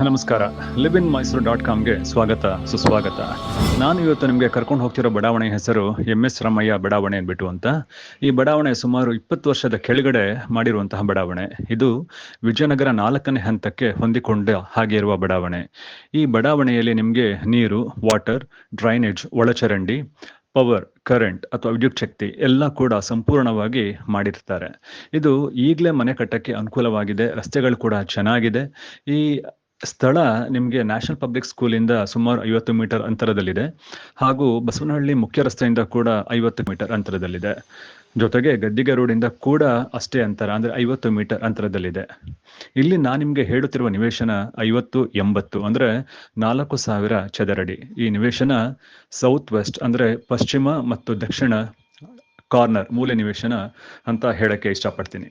ನಮಸ್ಕಾರ. livinmysore.comಗೆ ಸ್ವಾಗತ ಸುಸ್ವಾಗತ. ನಾನು ಇವತ್ತು ನಿಮಗೆ ಕರ್ಕೊಂಡು ಹೋಗ್ತಿರೋ ಬಡಾವಣೆ ಹೆಸರು MS ರಾಮಯ್ಯ ಬಡಾವಣೆ ಅಂದ್ಬಿಟ್ಟು ಅಂತ. ಈ ಬಡಾವಣೆ ಸುಮಾರು 20 ವರ್ಷದ ಕೆಳಗಡೆ ಮಾಡಿರುವಂತಹ ಬಡಾವಣೆ. ಇದು ವಿಜಯನಗರ 4ನೇ ಹಂತಕ್ಕೆ ಹೊಂದಿಕೊಂಡ ಹಾಗೆ ಇರುವ ಬಡಾವಣೆ. ಈ ಬಡಾವಣೆಯಲ್ಲಿ ನಿಮಗೆ ನೀರು, ವಾಟರ್, ಡ್ರೈನೇಜ್, ಒಳಚರಂಡಿ, ಪವರ್, ಕರೆಂಟ್ ಅಥವಾ ವಿದ್ಯುತ್ ಶಕ್ತಿ ಎಲ್ಲ ಕೂಡ ಸಂಪೂರ್ಣವಾಗಿ ಮಾಡಿರ್ತಾರೆ. ಇದು ಈಗಲೇ ಮನೆ ಕಟ್ಟಕ್ಕೆ ಅನುಕೂಲವಾಗಿದೆ. ರಸ್ತೆಗಳು ಕೂಡ ಚೆನ್ನಾಗಿದೆ. ಈ ಸ್ಥಳ ನಿಮಗೆ ನ್ಯಾಷನಲ್ ಪಬ್ಲಿಕ್ ಸ್ಕೂಲಿಂದ ಸುಮಾರು 50 ಮೀಟರ್ ಅಂತರದಲ್ಲಿದೆ. ಹಾಗೂ ಬಸವನಹಳ್ಳಿ ಮುಖ್ಯ ರಸ್ತೆಯಿಂದ ಕೂಡ 50 ಮೀಟರ್ ಅಂತರದಲ್ಲಿದೆ. ಜೊತೆಗೆ ಗದ್ದಿಗೆ ರೋಡಿಂದ ಕೂಡ ಅಷ್ಟೇ ಅಂತರ, ಅಂದ್ರೆ 50 ಮೀಟರ್ ಅಂತರದಲ್ಲಿದೆ. ಇಲ್ಲಿ ನಾನು ನಿಮ್ಗೆ ಹೇಳುತ್ತಿರುವ ನಿವೇಶನ 50-80 ಅಂದ್ರೆ 4,000 ಚದರಡಿ. ಈ ನಿವೇಶನ ಸೌತ್ ವೆಸ್ಟ್ ಅಂದ್ರೆ ಪಶ್ಚಿಮ ಮತ್ತು ದಕ್ಷಿಣ ಕಾರ್ನರ್ ಮೂಲೆ ನಿವೇಶನ ಅಂತ ಹೇಳಕ್ಕೆ ಇಷ್ಟಪಡ್ತೀನಿ.